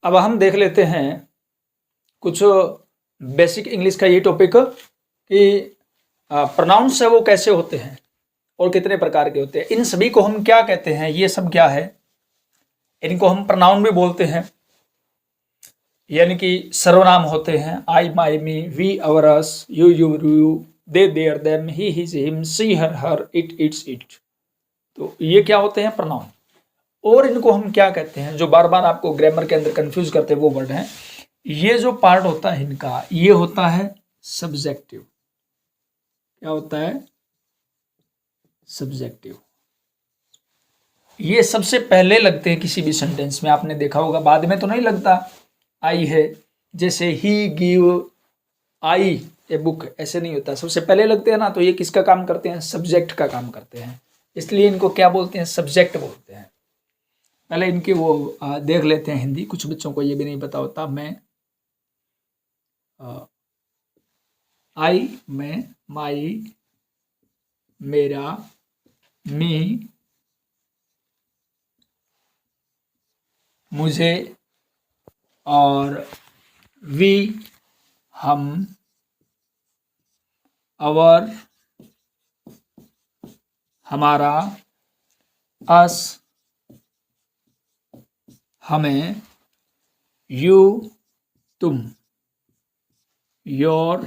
अब हम देख लेते हैं कुछ बेसिक इंग्लिश का ये टॉपिक कि प्रोनाउंस है वो कैसे होते हैं और कितने प्रकार के होते हैं, इन सभी को हम क्या कहते हैं, ये सब क्या है। इनको हम प्रोनाउन भी बोलते हैं, यानी कि सर्वनाम होते हैं। I, my, me, we, our, us, you, you, they, their, them, he, his, him, she, her, it, its, it. तो ये क्या होते हैं, प्रोनाउन। और इनको हम क्या कहते हैं, जो बार बार आपको ग्रामर के अंदर कंफ्यूज करते हैं वो वर्ड हैं। ये जो पार्ट होता है इनका, ये होता है सब्जेक्टिव। क्या होता है, सब्जेक्टिव। ये सबसे पहले लगते हैं किसी भी सेंटेंस में, आपने देखा होगा, बाद में तो नहीं लगता। आई है, जैसे ही गिव आई ए बुक, ऐसे नहीं होता, सबसे पहले लगते हैं ना। तो ये किसका काम करते हैं, सब्जेक्ट का काम करते हैं, इसलिए इनको क्या बोलते हैं, सब्जेक्ट बोलते हैं। पहले इनके वो देख लेते हैं हिंदी, कुछ बच्चों को ये भी नहीं पता होता। मैं, आई, मैं, माई, मेरा, मी, मुझे, और वी, हम, अवर, हमारा, अस, हमें, यू, तुम, योर,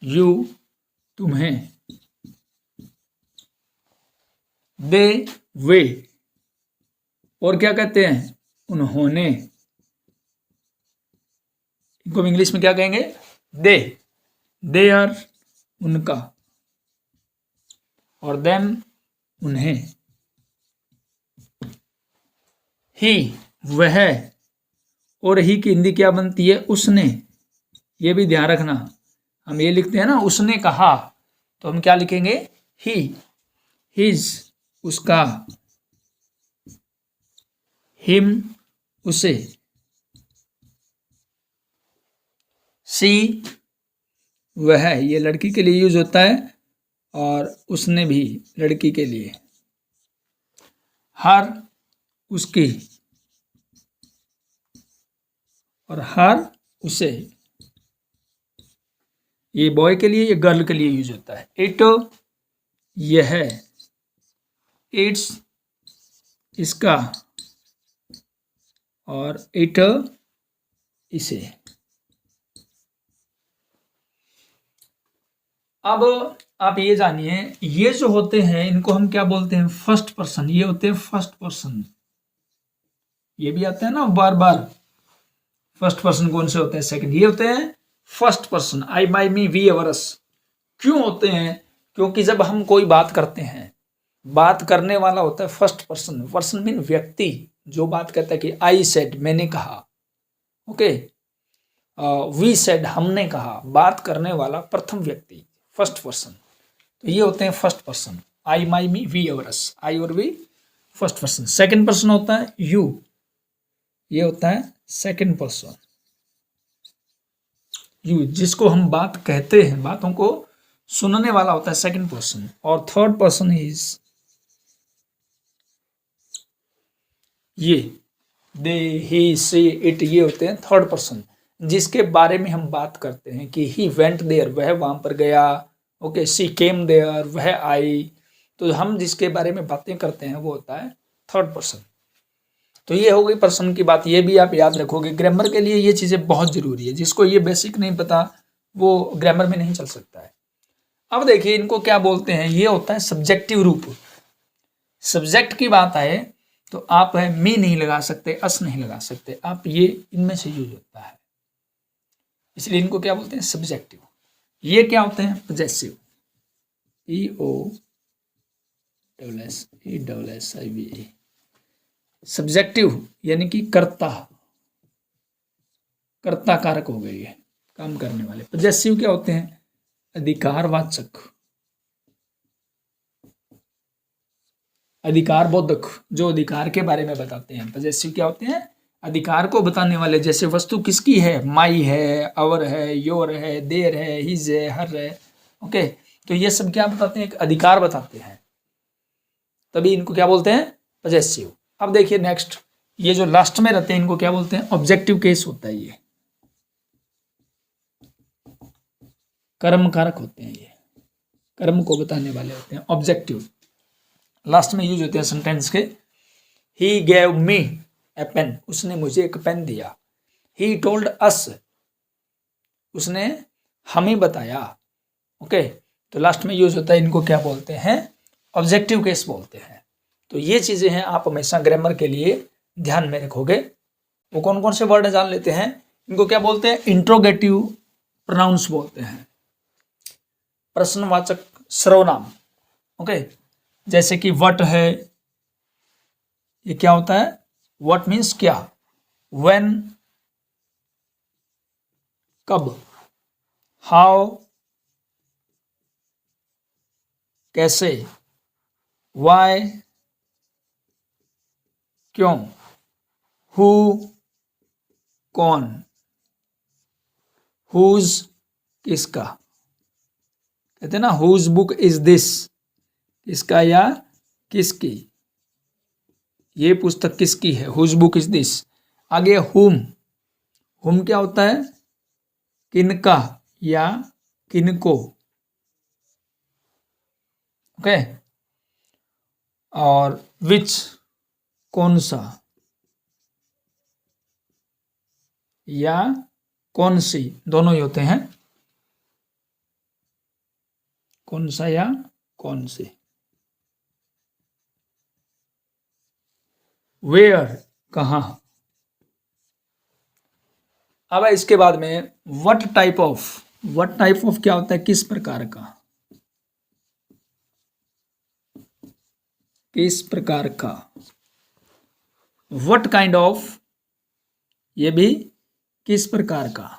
यू, तुम्हें, दे, वे, और क्या कहते हैं, उन्होंने। इनको इंग्लिश में क्या कहेंगे, दे, देयर, उनका, और देम, उन्हें। ही, वह, और ही की हिंदी क्या बनती है, उसने। ये भी ध्यान रखना, हम ये लिखते हैं ना, उसने कहा, तो हम क्या लिखेंगे, ही, हिज, उसका, हिम, उसे, सी, वह, ये लड़की के लिए यूज होता है, और उसने भी लड़की के लिए। हर, उसकी, और हर, उसे, ये बॉय के लिए, ये गर्ल के लिए यूज होता है। इट, यह, इट्स, इसका, और इट, इसे। अब आप ये जानिए, ये जो होते हैं इनको हम क्या बोलते हैं, फर्स्ट पर्सन। ये होते हैं फर्स्ट पर्सन। ये भी आते हैं ना बार बार। फर्स्ट पर्सन कौन से होते हैं, सेकंड। ये होते हैं first person. I, my, me, we, our, us. क्यों होते हैं, क्योंकि जब हम कोई बात करते हैं, बात करने वाला होता है फर्स्ट पर्सन। पर्सन मीन व्यक्ति, जो बात कहता है कि आई सेड, मैंने कहा, ओके। वी सेड, हमने कहा। बात करने वाला प्रथम व्यक्ति, फर्स्ट पर्सन। तो ये होते हैं first person. I, my, me, we, our, us. I और we, first person. Second person होता है यू, ये होता है सेकंड पर्सन। यू, जिसको हम बात कहते हैं, बातों को सुनने वाला होता है सेकंड पर्सन। और थर्ड पर्सन इज ये, दे, ही, सी, इट, ये होते हैं थर्ड पर्सन, जिसके बारे में हम बात करते हैं कि ही वेंट देयर, वह वहां पर गया, ओके। सी केम देयर, वह आई। तो हम जिसके बारे में बातें करते हैं वो होता है थर्ड पर्सन। तो ये हो गई पर्सन की बात, ये भी आप याद रखोगे। ग्रामर के लिए ये चीज़ें बहुत ज़रूरी है, जिसको ये बेसिक नहीं पता वो ग्रामर में नहीं चल सकता है। अब देखिए इनको क्या बोलते हैं, ये होता है सब्जेक्टिव रूप। सब्जेक्ट की बात आए तो आप है मी नहीं लगा सकते, अस नहीं लगा सकते, आप ये इनमें से यूज होता है, इसलिए इनको क्या बोलते हैं, सब्जेक्टिव। ये क्या होते हैं, possessive. E O double S E double S I B A. Subjective यानी कि कर्ता, कर्ता कारक हो गई है, काम करने वाले। पजेसिव क्या होते हैं, अधिकारवाचक, अधिकार बोधक, जो अधिकार के बारे में बताते हैं। पजेसिव क्या होते हैं, अधिकार को बताने वाले। जैसे वस्तु किसकी है, माई है, अवर है, योर है, देर है, हिज है, हर है, ओके। तो ये सब क्या बताते हैं, एक अधिकार बताते हैं, तभी इनको क्या बोलते हैं, पजेसिव। अब देखिए नेक्स्ट, ये जो लास्ट में रहते हैं इनको क्या बोलते हैं? ऑब्जेक्टिव केस होता है। ये कर्म कारक होते हैं, ये कर्म को बताने वाले होते हैं, ऑब्जेक्टिव लास्ट में यूज होते हैं सेंटेंस के। He gave me A pen, उसने मुझे एक पेन दिया। ही टोल्ड अस, उसने हमें बताया। ओके, तो लास्ट में यूज होता है, इनको क्या बोलते हैं? ऑब्जेक्टिव केस बोलते हैं। तो ये चीजें हैं, आप हमेशा ग्रामर के लिए ध्यान में रखोगे। वो कौन कौन से वर्ड जान लेते हैं? इनको क्या बोलते हैं? इंट्रोगेटिव प्रोनाउंस बोलते हैं, प्रश्नवाचक सर्वनाम। ओके, जैसे कि व्हाट है, ये क्या होता है? व्हाट मीन्स क्या, व्हेन कब, हाउ कैसे, व्हाई क्यों, हु कौन, हुज किसका, कहते हैं ना हुज बुक इज दिस, किसका या किसकी, ये पुस्तक किसकी है, हुज बुक इज दिस। आगे हुम क्या होता है? किनका या किनको। ओके, और विच कौन सा या कौन सी, दोनों ही होते हैं, कौन सा या कौन सी। वेयर कहाँ। अब इसके बाद में what type of, what type of क्या होता है? किस प्रकार का, किस प्रकार का। व्हाट काइंड ऑफ, ये भी किस प्रकार का,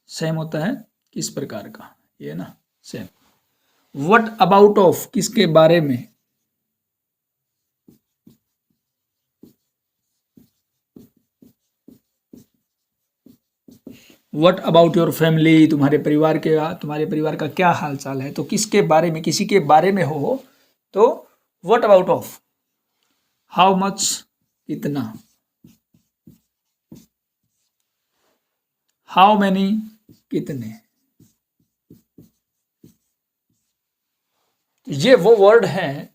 सेम होता है, किस प्रकार का, ये ना सेम। व्हाट अबाउट ऑफ, किसके बारे में। व्हाट अबाउट योर फैमिली, तुम्हारे परिवार का क्या हाल चाल है। तो किसके बारे में, किसी के बारे में हो तो what about of. How much, कितना। हाउ मैनी, कितने। ये वो वर्ड हैं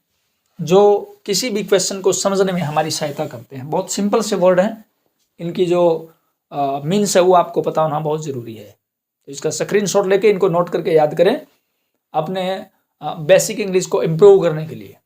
जो किसी भी क्वेश्चन को समझने में हमारी सहायता करते हैं। बहुत सिंपल से वर्ड हैं, इनकी जो मीन्स है वो आपको पता होना बहुत ज़रूरी है। तो इसका स्क्रीनशॉट लेके इनको नोट करके याद करें अपने बेसिक इंग्लिश को इम्प्रूव करने के लिए।